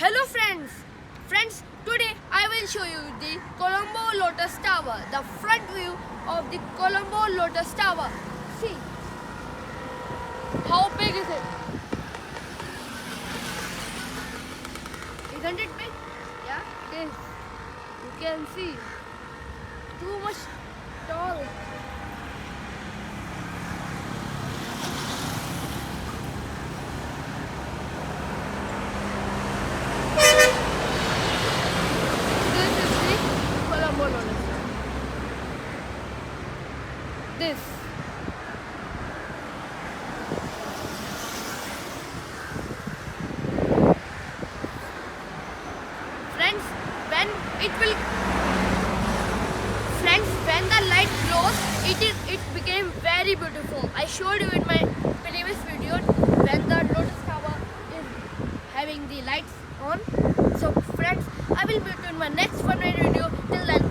Hello friends, today I will show you the Colombo Lotus Tower, the front view of the Colombo Lotus Tower. See, how big is it? Isn't it big? Yeah, it is. You can see, too much tall. This. Friends, when the light glows, it became very beautiful. I showed you in my previous video when the Lotus Tower is having the lights on. So friends, I will meet you in my next fun video. Till then,